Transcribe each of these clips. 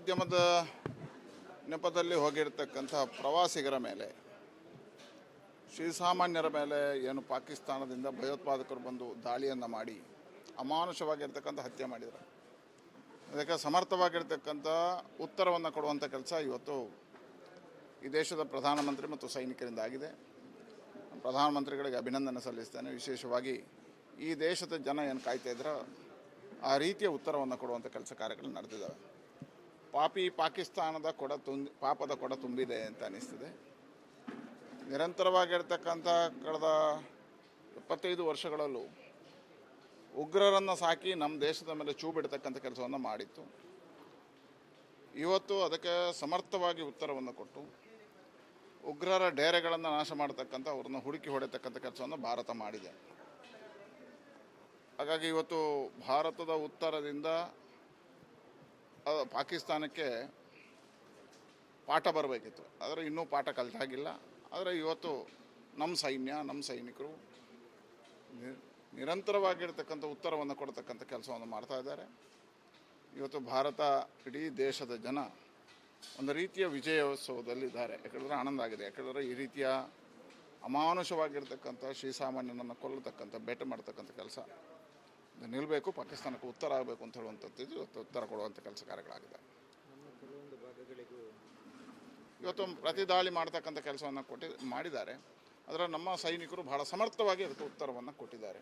ಪ್ರವಾಸೋದ್ಯಮದ ನೆಪದಲ್ಲಿ ಹೋಗಿರ್ತಕ್ಕಂಥ ಪ್ರವಾಸಿಗರ ಮೇಲೆ, ಶ್ರೀಸಾಮಾನ್ಯರ ಮೇಲೆ ಏನು ಪಾಕಿಸ್ತಾನದಿಂದ ಭಯೋತ್ಪಾದಕರು ಬಂದು ದಾಳಿಯನ್ನು ಮಾಡಿ ಅಮಾನುಷವಾಗಿರ್ತಕ್ಕಂಥ ಹತ್ಯೆ ಮಾಡಿದರು. ಅದಕ್ಕೆ ಸಮರ್ಥವಾಗಿರ್ತಕ್ಕಂಥ ಉತ್ತರವನ್ನು ಕೊಡುವಂಥ ಕೆಲಸ ಇವತ್ತು ಈ ದೇಶದ ಪ್ರಧಾನಮಂತ್ರಿ ಮತ್ತು ಸೈನಿಕರಿಂದ ಆಗಿದೆ. ಪ್ರಧಾನಮಂತ್ರಿಗಳಿಗೆ ಅಭಿನಂದನೆ ಸಲ್ಲಿಸ್ತೇನೆ. ವಿಶೇಷವಾಗಿ ಈ ದೇಶದ ಜನ ಏನು ಕಾಯ್ತಾ ಇದ್ರೋ ಆ ರೀತಿಯ ಉತ್ತರವನ್ನು ಕೊಡುವಂಥ ಕೆಲಸ ಕಾರ್ಯಗಳು ನಡೆದಿದ್ದಾವೆ. ಪಾಕಿಸ್ತಾನದ ಪಾಪದ ಕೊಡ ತುಂಬಿದೆ ಅಂತ ಅನ್ನಿಸ್ತದೆ. ನಿರಂತರವಾಗಿರ್ತಕ್ಕಂಥ ಕಳೆದ 75 ವರ್ಷಗಳಲ್ಲೂ ಉಗ್ರರನ್ನು ಸಾಕಿ ನಮ್ಮ ದೇಶದ ಮೇಲೆ ಚೂ ಬಿಡ್ತಕ್ಕಂಥ ಕೆಲಸವನ್ನು ಮಾಡಿತ್ತು. ಇವತ್ತು ಅದಕ್ಕೆ ಸಮರ್ಥವಾಗಿ ಉತ್ತರವನ್ನು ಕೊಟ್ಟು ಉಗ್ರರ ಡೇರೆಗಳನ್ನು ನಾಶ ಮಾಡತಕ್ಕಂಥ ಅವ್ರನ್ನ ಹುಡುಕಿ ಹೊಡೆತಕ್ಕಂಥ ಕೆಲಸವನ್ನು ಭಾರತ ಮಾಡಿದೆ. ಹಾಗಾಗಿ ಇವತ್ತು ಭಾರತದ ಉತ್ತರದಿಂದ ಪಾಕಿಸ್ತಾನಕ್ಕೆ ಪಾಠ ಬರಬೇಕಿತ್ತು, ಆದರೆ ಇನ್ನೂ ಪಾಠ ಕಲಿತಾಗಿಲ್ಲ. ಆದರೆ ಇವತ್ತು ನಮ್ಮ ಸೈನ್ಯ, ನಮ್ಮ ಸೈನಿಕರು ನಿರಂತರವಾಗಿರ್ತಕ್ಕಂಥ ಉತ್ತರವನ್ನು ಕೊಡ್ತಕ್ಕಂಥ ಕೆಲಸವನ್ನು ಮಾಡ್ತಾ ಇದ್ದಾರೆ. ಇವತ್ತು ಭಾರತ, ಇಡೀ ದೇಶದ ಜನ ಒಂದು ರೀತಿಯ ವಿಜಯೋತ್ಸವದಲ್ಲಿದ್ದಾರೆ. ಯಾಕಂದರೆ ಆನಂದ ಆಗಿದೆ. ಯಾಕಂದರೆ ಈ ರೀತಿಯ ಅಮಾನುಷವಾಗಿರ್ತಕ್ಕಂಥ ಶ್ರೀಸಾಮಾನ್ಯನನ್ನು ಕೊಲ್ಲತಕ್ಕಂಥ ಬೇಟೆ ಮಾಡ್ತಕ್ಕಂಥ ಕೆಲಸ ನಿಲ್ಲಬೇಕು, ಪಾಕಿಸ್ತಾನಕ್ಕೆ ಉತ್ತರ ಆಗಬೇಕು ಅಂತ ಹೇಳುವಂಥದ್ದು ಇವತ್ತು ಉತ್ತರ ಕೊಡುವಂಥ ಕೆಲಸ ಕಾರ್ಯಗಳಾಗಿದೆ. ಇವತ್ತು ಪ್ರತಿ ದಾಳಿ ಮಾಡ್ತಕ್ಕಂಥ ಕೆಲಸವನ್ನು ಮಾಡಿದ್ದಾರೆ. ಅದರ ನಮ್ಮ ಸೈನಿಕರು ಬಹಳ ಸಮರ್ಥವಾಗಿ ಅದಕ್ಕೆ ಉತ್ತರವನ್ನು ಕೊಟ್ಟಿದ್ದಾರೆ.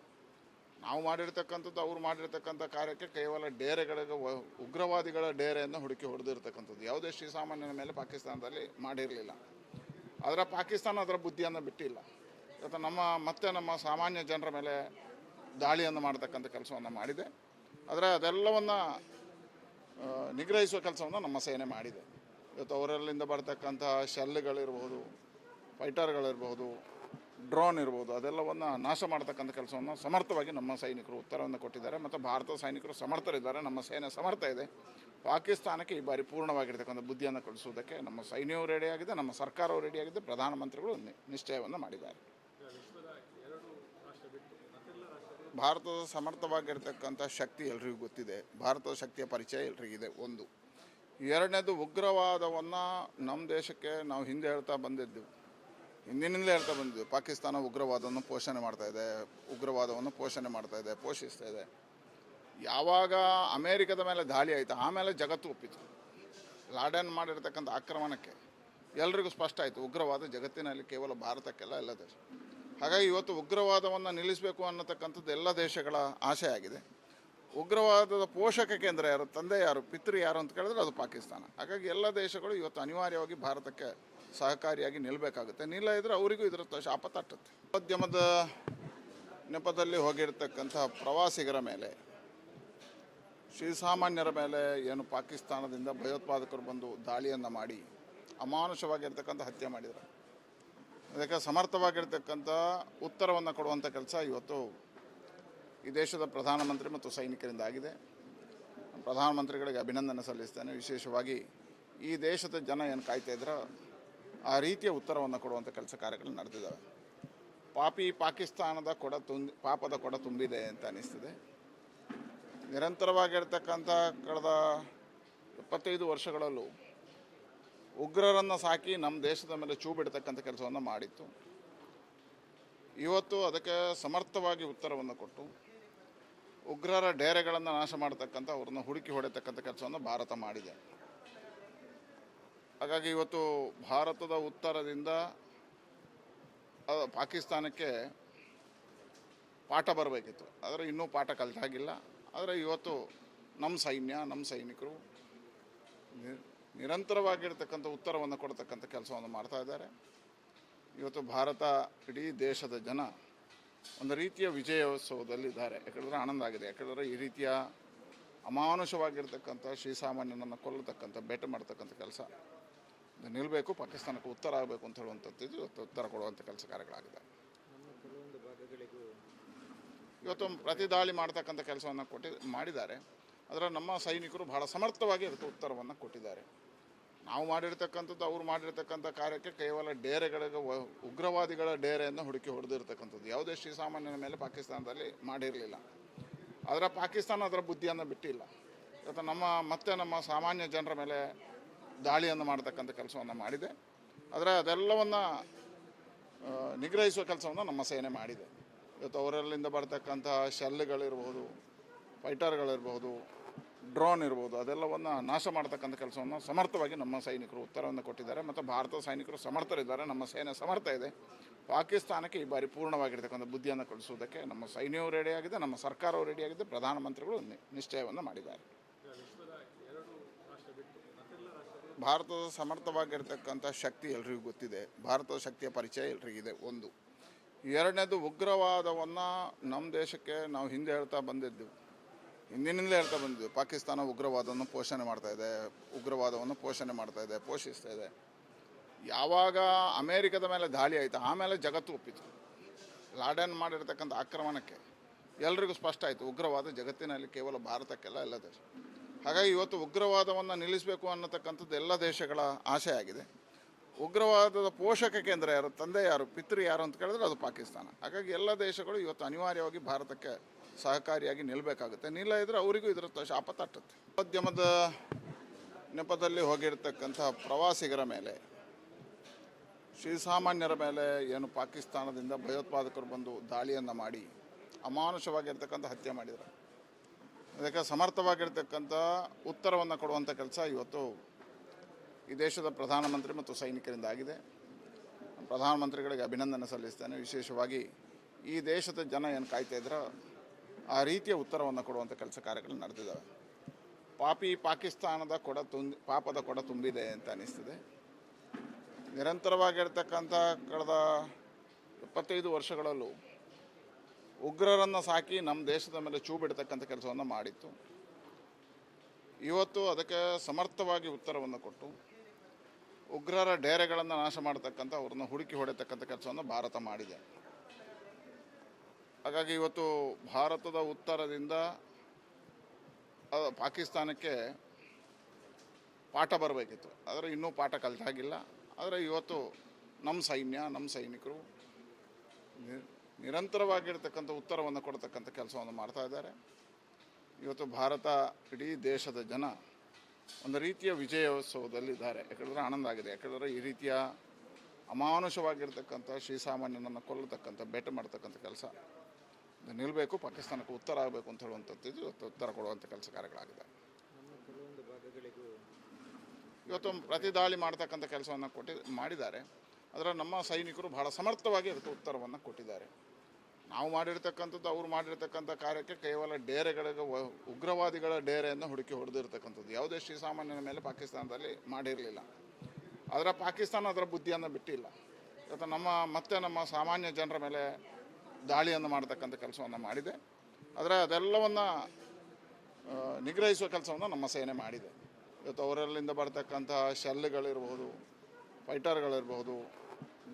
ನಾವು ಮಾಡಿರ್ತಕ್ಕಂಥದ್ದು, ಅವರು ಮಾಡಿರ್ತಕ್ಕಂಥ ಕಾರ್ಯಕ್ಕೆ ಕೇವಲ ಡೇರೆಗಳಿಗೆ, ಉಗ್ರವಾದಿಗಳ ಡೇರೆಯನ್ನು ಹುಡುಕಿ ಹೊಡೆದಿರ್ತಕ್ಕಂಥದ್ದು. ಯಾವುದೇ ಶ್ರೀಸಾಮಾನ್ಯನ ಮೇಲೆ ಪಾಕಿಸ್ತಾನದಲ್ಲಿ ಮಾಡಿರಲಿಲ್ಲ. ಆದರೆ ಪಾಕಿಸ್ತಾನ ಅದರ ಬುದ್ಧಿಯನ್ನು ಬಿಟ್ಟಿಲ್ಲ. ಇವತ್ತು ನಮ್ಮ ಸಾಮಾನ್ಯ ಜನರ ಮೇಲೆ ದಾಳಿಯನ್ನು ಮಾಡ್ತಕ್ಕಂಥ ಕೆಲಸವನ್ನು ಮಾಡಿದೆ. ಆದರೆ ಅದೆಲ್ಲವನ್ನು ನಿಗ್ರಹಿಸುವ ಕೆಲಸವನ್ನು ನಮ್ಮ ಸೇನೆ ಮಾಡಿದೆ. ಇವತ್ತು ಅವರಲ್ಲಿಂದ ಬರ್ತಕ್ಕಂಥ ಶೆಲ್ಗಳಿರ್ಬೋದು, ಫೈಟರ್ಗಳಿರ್ಬೋದು, ಡ್ರೋನ್ ಇರ್ಬೋದು, ಅದೆಲ್ಲವನ್ನು ನಾಶ ಮಾಡ್ತಕ್ಕಂಥ ಕೆಲಸವನ್ನು ಸಮರ್ಥವಾಗಿ ನಮ್ಮ ಸೈನಿಕರು ಉತ್ತರವನ್ನು ಕೊಟ್ಟಿದ್ದಾರೆ. ಮತ್ತು ಭಾರತದ ಸೈನಿಕರು ಸಮರ್ಥರಿದ್ದಾರೆ, ನಮ್ಮ ಸೇನೆ ಸಮರ್ಥ ಇದೆ. ಪಾಕಿಸ್ತಾನಕ್ಕೆ ಈ ಬಾರಿ ಪೂರ್ಣವಾಗಿರ್ತಕ್ಕಂಥ ಬುದ್ಧಿಯನ್ನು ಕಳಿಸುವುದಕ್ಕೆ ನಮ್ಮ ಸೈನ್ಯವೂ ರೆಡಿಯಾಗಿದೆ, ನಮ್ಮ ಸರ್ಕಾರವೂ ರೆಡಿಯಾಗಿದೆ, ಪ್ರಧಾನಮಂತ್ರಿಗಳು ನಿಶ್ಚಯವನ್ನು ಮಾಡಿದ್ದಾರೆ. ಭಾರತದ ಸಮರ್ಥವಾಗಿರ್ತಕ್ಕಂಥ ಶಕ್ತಿ ಎಲ್ರಿಗೂ ಗೊತ್ತಿದೆ. ಭಾರತದ ಶಕ್ತಿಯ ಪರಿಚಯ ಎಲ್ರಿಗಿದೆ. ಒಂದು. ಎರಡನೇದು, ಉಗ್ರವಾದವನ್ನು ನಮ್ಮ ದೇಶಕ್ಕೆ ನಾವು ಹಿಂದಿನಿಂದಲೇ ಹೇಳ್ತಾ ಬಂದಿದ್ದು. ಪಾಕಿಸ್ತಾನ ಉಗ್ರವಾದವನ್ನು ಪೋಷಣೆ ಮಾಡ್ತಾಯಿದೆ, ಪೋಷಿಸ್ತಾ ಇದೆ. ಯಾವಾಗ ಅಮೇರಿಕದ ಮೇಲೆ ದಾಳಿ ಆಯಿತು, ಆಮೇಲೆ ಜಗತ್ತು ಒಪ್ಪಿತು. ಲಾಡೆನ್ ಮಾಡಿರ್ತಕ್ಕಂಥ ಆಕ್ರಮಣಕ್ಕೆ ಎಲ್ರಿಗೂ ಸ್ಪಷ್ಟ ಆಯಿತು, ಉಗ್ರವಾದ ಜಗತ್ತಿನಲ್ಲಿ ಕೇವಲ ಭಾರತಕ್ಕೆಲ್ಲ ಎಲ್ಲ ದೇಶ. ಹಾಗಾಗಿ ಇವತ್ತು ಉಗ್ರವಾದವನ್ನು ನಿಲ್ಲಿಸಬೇಕು ಅನ್ನತಕ್ಕಂಥದ್ದು ಎಲ್ಲ ದೇಶಗಳ ಆಸೆ ಆಗಿದೆ. ಉಗ್ರವಾದದ ಪೋಷಕ ಕೇಂದ್ರ ಯಾರು, ತಂದೆ ಯಾರು, ಪಿತೃ ಯಾರು ಅಂತ ಕೇಳಿದ್ರೆ ಅದು ಪಾಕಿಸ್ತಾನ. ಹಾಗಾಗಿ ಎಲ್ಲ ದೇಶಗಳು ಇವತ್ತು ಅನಿವಾರ್ಯವಾಗಿ ಭಾರತಕ್ಕೆ ಸಹಕಾರಿಯಾಗಿ ನಿಲ್ಲಬೇಕಾಗುತ್ತೆ. ನಿಲ್ಲದಿದ್ದರೆ ಅವರಿಗೂ ಇದರ ಶಾಪ ತಟ್ಟುತ್ತೆ. ಉದ್ಯಮದ ನೆಪದಲ್ಲಿ ಹೋಗಿರ್ತಕ್ಕಂಥ ಪ್ರವಾಸಿಗರ ಮೇಲೆ, ಶ್ರೀಸಾಮಾನ್ಯರ ಮೇಲೆ ಏನು ಪಾಕಿಸ್ತಾನದಿಂದ ಭಯೋತ್ಪಾದಕರು ಬಂದು ದಾಳಿಯನ್ನು ಮಾಡಿ ಅಮಾನುಷವಾಗಿರ್ತಕ್ಕಂಥ ಹತ್ಯೆ ಮಾಡಿದರು. ಅದಕ್ಕೆ ಸಮರ್ಥವಾಗಿರ್ತಕ್ಕಂಥ ಉತ್ತರವನ್ನು ಕೊಡುವಂಥ ಕೆಲಸ ಇವತ್ತು ಈ ದೇಶದ ಪ್ರಧಾನಮಂತ್ರಿ ಮತ್ತು ಸೈನಿಕರಿಂದ ಆಗಿದೆ. ಪ್ರಧಾನಮಂತ್ರಿಗಳಿಗೆ ಅಭಿನಂದನೆ ಸಲ್ಲಿಸ್ತೇನೆ. ವಿಶೇಷವಾಗಿ ಈ ದೇಶದ ಜನ ಏನು ಕಾಯ್ತಾ ಇದ್ರೋ ಆ ರೀತಿಯ ಉತ್ತರವನ್ನು ಕೊಡುವಂಥ ಕೆಲಸ ಕಾರ್ಯಗಳು ನಡೆದಿದ್ದಾವೆ. ಪಾಕಿಸ್ತಾನದ ಪಾಪದ ಕೊಡ ತುಂಬಿದೆ ಅಂತ ಅನ್ನಿಸ್ತದೆ. ನಿರಂತರವಾಗಿರ್ತಕ್ಕಂಥ ಕಳೆದ 75 ವರ್ಷಗಳಲ್ಲೂ ಉಗ್ರರನ್ನು ಸಾಕಿ ನಮ್ಮ ದೇಶದ ಮೇಲೆ ಚೂ ಬಿಡ್ತಕ್ಕಂಥ ಕೆಲಸವನ್ನು ಮಾಡಿತ್ತು. ಇವತ್ತು ಅದಕ್ಕೆ ಸಮರ್ಥವಾಗಿ ಉತ್ತರವನ್ನು ಕೊಟ್ಟು ಉಗ್ರರ ಡೇರೆಗಳನ್ನು ನಾಶ ಮಾಡತಕ್ಕಂಥ ಅವ್ರನ್ನ ಹುಡುಕಿ ಹೊಡೆತಕ್ಕಂಥ ಕೆಲಸವನ್ನು ಭಾರತ ಮಾಡಿದೆ. ಹಾಗಾಗಿ ಇವತ್ತು ಭಾರತದ ಉತ್ತರದಿಂದ ಪಾಕಿಸ್ತಾನಕ್ಕೆ ಪಾಠ ಬರಬೇಕಿತ್ತು, ಆದರೆ ಇನ್ನೂ ಪಾಠ ಕಲಿತಾಗಿಲ್ಲ. ಆದರೆ ಇವತ್ತು ನಮ್ಮ ಸೈನ್ಯ, ನಮ್ಮ ಸೈನಿಕರು ನಿರಂತರವಾಗಿರ್ತಕ್ಕಂಥ ಉತ್ತರವನ್ನು ಕೊಡ್ತಕ್ಕಂಥ ಕೆಲಸವನ್ನು ಮಾಡ್ತಾ ಇದ್ದಾರೆ. ಇವತ್ತು ಭಾರತ, ಇಡೀ ದೇಶದ ಜನ ಒಂದು ರೀತಿಯ ವಿಜಯೋತ್ಸವದಲ್ಲಿದ್ದಾರೆ. ಯಾಕಂದರೆ ಆನಂದ ಆಗಿದೆ. ಯಾಕಂದರೆ ಈ ರೀತಿಯ ಅಮಾನುಷವಾಗಿರ್ತಕ್ಕಂಥ ಶ್ರೀಸಾಮಾನ್ಯನನ್ನು ಕೊಲ್ಲತಕ್ಕಂಥ ಬೇಟೆ ಮಾಡ್ತಕ್ಕಂಥ ಕೆಲಸ ನಿಲ್ಲಬೇಕು, ಪಾಕಿಸ್ತಾನಕ್ಕೆ ಉತ್ತರ ಆಗಬೇಕು ಅಂತ ಹೇಳುವಂಥದ್ದು ಇವತ್ತು ಉತ್ತರ ಕೊಡುವಂಥ ಕೆಲಸ ಕಾರ್ಯಗಳಾಗಿದೆ. ಇವತ್ತು ಪ್ರತಿ ದಾಳಿ ಮಾಡ್ತಕ್ಕಂಥ ಕೆಲಸವನ್ನು ಮಾಡಿದ್ದಾರೆ. ಅದರ ನಮ್ಮ ಸೈನಿಕರು ಬಹಳ ಸಮರ್ಥವಾಗಿ ಅದಕ್ಕೆ ಉತ್ತರವನ್ನು ಕೊಟ್ಟಿದ್ದಾರೆ. ನಾವು ಮಾಡಿರ್ತಕ್ಕಂಥದ್ದು, ಅವರು ಮಾಡಿರ್ತಕ್ಕಂಥ ಕಾರ್ಯಕ್ಕೆ ಕೇವಲ ಡೇರೆಗಳಿಗೆ, ಉಗ್ರವಾದಿಗಳ ಡೇರೆಯನ್ನು ಹುಡುಕಿ ಹೊಡೆದಿರ್ತಕ್ಕಂಥದ್ದು. ಯಾವುದೇ ಶ್ರೀಸಾಮಾನ್ಯನ ಮೇಲೆ ಪಾಕಿಸ್ತಾನದಲ್ಲಿ ಮಾಡಿರಲಿಲ್ಲ. ಆದರೆ ಪಾಕಿಸ್ತಾನ ಅದರ ಬುದ್ಧಿಯನ್ನು ಬಿಟ್ಟಿಲ್ಲ. ಇವತ್ತು ನಮ್ಮ ಸಾಮಾನ್ಯ ಜನರ ಮೇಲೆ ದಾಳಿಯನ್ನು ಮಾಡ್ತಕ್ಕಂಥ ಕೆಲಸವನ್ನು ಮಾಡಿದೆ. ಆದರೆ ಅದೆಲ್ಲವನ್ನು ನಿಗ್ರಹಿಸುವ ಕೆಲಸವನ್ನು ನಮ್ಮ ಸೇನೆ ಮಾಡಿದೆ. ಇವತ್ತು ಅವರಲ್ಲಿಂದ ಬರ್ತಕ್ಕಂಥ ಶೆಲ್ಗಳಿರ್ಬೋದು, ಫೈಟರ್ಗಳಿರ್ಬೋದು, ಡ್ರೋನ್ ಇರ್ಬೋದು, ಅದೆಲ್ಲವನ್ನು ನಾಶ ಮಾಡ್ತಕ್ಕಂಥ ಕೆಲಸವನ್ನು ಸಮರ್ಥವಾಗಿ ನಮ್ಮ ಸೈನಿಕರು ಉತ್ತರವನ್ನು ಕೊಟ್ಟಿದ್ದಾರೆ. ಮತ್ತು ಭಾರತದ ಸೈನಿಕರು ಸಮರ್ಥರಿದ್ದಾರೆ, ನಮ್ಮ ಸೇನೆ ಸಮರ್ಥ ಇದೆ. ಪಾಕಿಸ್ತಾನಕ್ಕೆ ಈ ಬಾರಿ ಪೂರ್ಣವಾಗಿರ್ತಕ್ಕಂಥ ಬುದ್ಧಿಯನ್ನು ಕಳಿಸುವುದಕ್ಕೆ ನಮ್ಮ ಸೈನ್ಯವೂ ರೆಡಿಯಾಗಿದೆ, ನಮ್ಮ ಸರ್ಕಾರವೂ ರೆಡಿಯಾಗಿದೆ, ಪ್ರಧಾನಮಂತ್ರಿಗಳು ನಿಶ್ಚಯವನ್ನು ಮಾಡಿದ್ದಾರೆ. ಭಾರತದ ಸಮರ್ಥವಾಗಿರ್ತಕ್ಕಂಥ ಶಕ್ತಿ ಎಲ್ರಿಗೂ ಗೊತ್ತಿದೆ. ಭಾರತದ ಶಕ್ತಿಯ ಪರಿಚಯ ಎಲ್ರಿಗಿದೆ. ಒಂದು. ಎರಡನೇದು, ಉಗ್ರವಾದವನ್ನು ನಮ್ಮ ದೇಶಕ್ಕೆ ನಾವು ಹಿಂದೆ ಹೇಳ್ತಾ ಬಂದಿದ್ದೆವು, ಹಿಂದಿನಿಂದಲೇ ಹೇಳ್ತಾ ಬಂದಿದ್ದೆವು. ಪಾಕಿಸ್ತಾನ ಉಗ್ರವಾದವನ್ನು ಪೋಷಣೆ ಮಾಡ್ತಾ ಇದೆ, ಪೋಷಿಸ್ತಾ ಇದೆ. ಯಾವಾಗ ಅಮೇರಿಕದ ಮೇಲೆ ದಾಳಿ ಆಯಿತು, ಆಮೇಲೆ ಜಗತ್ತು ಒಪ್ಪಿತು. ಲಾಡೆನ್ ಮಾಡಿರ್ತಕ್ಕಂಥ ಆಕ್ರಮಣಕ್ಕೆ ಎಲ್ರಿಗೂ ಸ್ಪಷ್ಟ ಆಯಿತು, ಉಗ್ರವಾದ ಜಗತ್ತಿನಲ್ಲಿ ಕೇವಲ ಭಾರತಕ್ಕೆಲ್ಲ, ಎಲ್ಲ ದೇಶ. ಹಾಗಾಗಿ ಇವತ್ತು ಉಗ್ರವಾದವನ್ನು ನಿಲ್ಲಿಸಬೇಕು ಅನ್ನತಕ್ಕಂಥದ್ದು ಎಲ್ಲ ದೇಶಗಳ ಆಸೆ ಆಗಿದೆ. ಉಗ್ರವಾದದ ಪೋಷಕ ಕೇಂದ್ರ ಯಾರು, ತಂದೆ ಯಾರು, ಪಿತೃ ಯಾರು ಅಂತ ಕೇಳಿದ್ರೆ ಅದು ಪಾಕಿಸ್ತಾನ. ಹಾಗಾಗಿ ಎಲ್ಲ ದೇಶಗಳು ಇವತ್ತು ಅನಿವಾರ್ಯವಾಗಿ ಭಾರತಕ್ಕೆ ಸಹಕಾರಿಯಾಗಿ ನಿಲ್ಲಬೇಕಾಗುತ್ತೆ. ನಿಲ್ಲದಿದ್ದರೆ ಅವರಿಗೂ ಇದರ ಶಾಪ ತಟ್ಟುತ್ತೆ. ಉದ್ಯಮದ ನೆಪದಲ್ಲಿ ಹೋಗಿರ್ತಕ್ಕಂಥ ಪ್ರವಾಸಿಗರ ಮೇಲೆ, ಶ್ರೀಸಾಮಾನ್ಯರ ಮೇಲೆ ಏನು ಪಾಕಿಸ್ತಾನದಿಂದ ಭಯೋತ್ಪಾದಕರು ಬಂದು ದಾಳಿಯನ್ನು ಮಾಡಿ ಅಮಾನುಷವಾಗಿರ್ತಕ್ಕಂಥ ಹತ್ಯೆ ಮಾಡಿದರು. ಅದಕ್ಕೆ ಸಮರ್ಥವಾಗಿರ್ತಕ್ಕಂಥ ಉತ್ತರವನ್ನು ಕೊಡುವಂಥ ಕೆಲಸ ಇವತ್ತು ಈ ದೇಶದ ಪ್ರಧಾನಮಂತ್ರಿ ಮತ್ತು ಸೈನಿಕರಿಂದ ಆಗಿದೆ. ಪ್ರಧಾನಮಂತ್ರಿಗಳಿಗೆ ಅಭಿನಂದನೆ ಸಲ್ಲಿಸ್ತೇನೆ. ವಿಶೇಷವಾಗಿ ಈ ದೇಶದ ಜನ ಏನು ಕಾಯ್ತಾ ಇದ್ರೋ ಆ ರೀತಿಯ ಉತ್ತರವನ್ನು ಕೊಡುವಂಥ ಕೆಲಸ ಕಾರ್ಯಗಳು ನಡೆದಿದ್ದಾವೆ. ಪಾಕಿಸ್ತಾನದ ಪಾಪದ ಕೊಡ ತುಂಬಿದೆ ಅಂತ ಅನ್ನಿಸ್ತದೆ. ನಿರಂತರವಾಗಿರ್ತಕ್ಕಂಥ ಕಳೆದ 25 ವರ್ಷಗಳಲ್ಲೂ ಉಗ್ರರನ್ನು ಸಾಕಿ ನಮ್ಮ ದೇಶದ ಮೇಲೆ ಚೂ ಬಿಡ್ತಕ್ಕಂಥ ಕೆಲಸವನ್ನು ಮಾಡಿತ್ತು. ಇವತ್ತು ಅದಕ್ಕೆ ಸಮರ್ಥವಾಗಿ ಉತ್ತರವನ್ನು ಕೊಟ್ಟು ಉಗ್ರರ ಡೇರೆಗಳನ್ನು ನಾಶ ಮಾಡತಕ್ಕಂಥ, ಅವ್ರನ್ನ ಹುಡುಕಿ ಹೊಡೆತಕ್ಕಂಥ ಕೆಲಸವನ್ನು ಭಾರತ ಮಾಡಿದೆ. ಹಾಗಾಗಿ ಇವತ್ತು ಭಾರತದ ಉತ್ತರದಿಂದ ಪಾಕಿಸ್ತಾನಕ್ಕೆ ಪಾಠ ಬರಬೇಕಿತ್ತು, ಆದರೆ ಇನ್ನೂ ಪಾಠ ಕಲಿತಾಗಿಲ್ಲ. ಆದರೆ ಇವತ್ತು ನಮ್ಮ ಸೈನಿಕರು ನಿರಂತರವಾಗಿರ್ತಕ್ಕಂಥ ಉತ್ತರವನ್ನು ಕೊಡ್ತಕ್ಕಂಥ ಕೆಲಸವನ್ನು ಮಾಡ್ತಾ ಇದ್ದಾರೆ. ಇವತ್ತು ಭಾರತ, ಇಡೀ ದೇಶದ ಜನ ಒಂದು ರೀತಿಯ ವಿಜಯೋತ್ಸವದಲ್ಲಿದ್ದಾರೆ. ಯಾಕಂದರೆ ಆನಂದ ಆಗಿದೆ. ಯಾಕಂದರೆ ಈ ರೀತಿಯ ಅಮಾನುಷವಾಗಿರ್ತಕ್ಕಂಥ ಶ್ರೀಸಾಮಾನ್ಯನನ್ನು ಕೊಲ್ಲತಕ್ಕಂಥ, ಬೇಟೆ ಮಾಡ್ತಕ್ಕಂಥ ಕೆಲಸ ನಿಲ್ಲಬೇಕು, ಪಾಕಿಸ್ತಾನಕ್ಕೆ ಉತ್ತರ ಆಗಬೇಕು ಅಂತ ಹೇಳುವಂಥದ್ದು ಇವತ್ತು ಉತ್ತರ ಕೊಡುವಂಥ ಕೆಲಸ ಕಾರ್ಯಗಳಾಗಿದೆ. ಇವತ್ತು ಪ್ರತಿ ದಾಳಿ ಮಾಡ್ತಕ್ಕಂಥ ಕೆಲಸವನ್ನು ಮಾಡಿದ್ದಾರೆ. ಆದರೆ ನಮ್ಮ ಸೈನಿಕರು ಬಹಳ ಸಮರ್ಥವಾಗಿ ಅದಕ್ಕೆ ಉತ್ತರವನ್ನು ಕೊಟ್ಟಿದ್ದಾರೆ. ನಾವು ಮಾಡಿರ್ತಕ್ಕಂಥದ್ದು, ಅವ್ರು ಮಾಡಿರ್ತಕ್ಕಂಥ ಕಾರ್ಯಕ್ಕೆ ಕೇವಲ ಡೇರೆಗಳಿಗೆ, ಉಗ್ರವಾದಿಗಳ ಡೇರೆಯನ್ನು ಹುಡುಕಿ ಹೊಡೆದಿರ್ತಕ್ಕಂಥದ್ದು. ಯಾವುದೇ ಶ್ರೀಸಾಮಾನ್ಯನ ಮೇಲೆ ಪಾಕಿಸ್ತಾನದಲ್ಲಿ ಮಾಡಿರಲಿಲ್ಲ. ಆದರೆ ಪಾಕಿಸ್ತಾನ ಅದರ ಬುದ್ಧಿಯನ್ನು ಬಿಟ್ಟಿಲ್ಲ. ಇವತ್ತು ನಮ್ಮ ಸಾಮಾನ್ಯ ಜನರ ಮೇಲೆ ದಾಳಿಯನ್ನು ಮಾಡ್ತಕ್ಕಂಥ ಕೆಲಸವನ್ನು ಮಾಡಿದೆ. ಆದರೆ ಅದೆಲ್ಲವನ್ನು ನಿಗ್ರಹಿಸುವ ಕೆಲಸವನ್ನು ನಮ್ಮ ಸೇನೆ ಮಾಡಿದೆ. ಇವತ್ತು ಅವರಲ್ಲಿಂದ ಬರ್ತಕ್ಕಂಥ ಶೆಲ್ಗಳಿರ್ಬೋದು, ಫೈಟರ್ಗಳಿರ್ಬೋದು,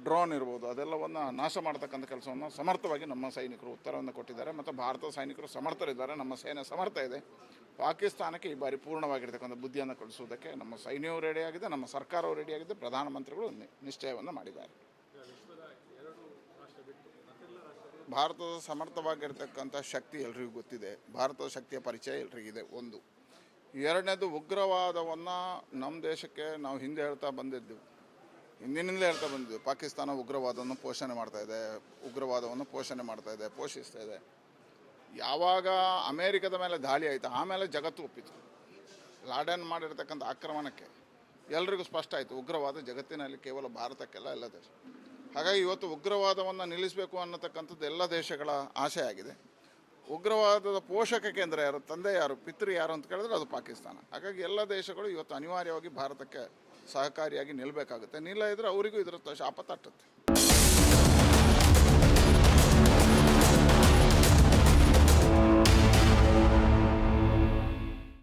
ಡ್ರೋನ್ ಇರ್ಬೋದು, ಅದೆಲ್ಲವನ್ನು ನಾಶ ಮಾಡ್ತಕ್ಕಂಥ ಕೆಲಸವನ್ನು ಸಮರ್ಥವಾಗಿ ನಮ್ಮ ಸೈನಿಕರು ಉತ್ತರವನ್ನು ಕೊಟ್ಟಿದ್ದಾರೆ. ಮತ್ತು ಭಾರತದ ಸೈನಿಕರು ಸಮರ್ಥರಿದ್ದಾರೆ, ನಮ್ಮ ಸೇನೆ ಸಮರ್ಥ ಇದೆ. ಪಾಕಿಸ್ತಾನಕ್ಕೆ ಈ ಬಾರಿ ಪೂರ್ಣವಾಗಿರ್ತಕ್ಕಂಥ ಬುದ್ಧಿಯನ್ನು ಕಳಿಸುವುದಕ್ಕೆ ನಮ್ಮ ಸೈನ್ಯವೂ ರೆಡಿಯಾಗಿದೆ, ನಮ್ಮ ಸರ್ಕಾರವೂ ರೆಡಿಯಾಗಿದೆ, ಪ್ರಧಾನಮಂತ್ರಿಗಳು ನಿಶ್ಚಯವನ್ನು ಮಾಡಿದ್ದಾರೆ. ಭಾರತದ ಸಮರ್ಥವಾಗಿರ್ತಕ್ಕಂಥ ಶಕ್ತಿ ಎಲ್ರಿಗೂ ಗೊತ್ತಿದೆ. ಭಾರತದ ಶಕ್ತಿಯ ಪರಿಚಯ ಎಲ್ರಿಗಿದೆ. ಒಂದು. ಎರಡನೇದು, ಉಗ್ರವಾದವನ್ನು ನಮ್ಮ ದೇಶಕ್ಕೆ ನಾವು ಹಿಂದೆ ಹೇಳ್ತಾ ಬಂದಿದ್ದೆವು, ಹಿಂದಿನಿಂದಲೇ ಹೇಳ್ತಾ ಬಂದಿದ್ದೆವು. ಪಾಕಿಸ್ತಾನ ಉಗ್ರವಾದವನ್ನು ಪೋಷಣೆ ಮಾಡ್ತಾ ಇದೆ, ಪೋಷಿಸ್ತಾ ಇದೆ. ಯಾವಾಗ ಅಮೇರಿಕದ ಮೇಲೆ ದಾಳಿ ಆಯಿತು, ಆಮೇಲೆ ಜಗತ್ತು ಒಪ್ಪಿತು. ಲಾಡೆನ್ ಮಾಡಿರ್ತಕ್ಕಂಥ ಆಕ್ರಮಣಕ್ಕೆ ಎಲ್ರಿಗೂ ಸ್ಪಷ್ಟ ಆಯಿತು, ಉಗ್ರವಾದ ಜಗತ್ತಿನಲ್ಲಿ ಕೇವಲ ಭಾರತಕ್ಕೆಲ್ಲ, ಎಲ್ಲ ದೇಶ. ಹಾಗಾಗಿ ಇವತ್ತು ಉಗ್ರವಾದವನ್ನು ನಿಲ್ಲಿಸಬೇಕು ಅನ್ನತಕ್ಕಂಥದ್ದು ಎಲ್ಲ ದೇಶಗಳ ಆಸೆ ಆಗಿದೆ. ಉಗ್ರವಾದದ ಪೋಷಕ ಕೇಂದ್ರ ಯಾರು, ತಂದೆ ಯಾರು, ಪಿತೃ ಯಾರು ಅಂತ ಕೇಳಿದ್ರೆ ಅದು ಪಾಕಿಸ್ತಾನ. ಹಾಗಾಗಿ ಎಲ್ಲ ದೇಶಗಳು ಇವತ್ತು ಅನಿವಾರ್ಯವಾಗಿ ಭಾರತಕ್ಕೆ ಸಹಕಾರಿಯಾಗಿ ನಿಲ್ಲಬೇಕಾಗುತ್ತೆ. ನಿಲ್ಲದಿದ್ದರೆ ಅವರಿಗೂ ಇದರ ಶಾಪ ತಟ್ಟುತ್ತೆ.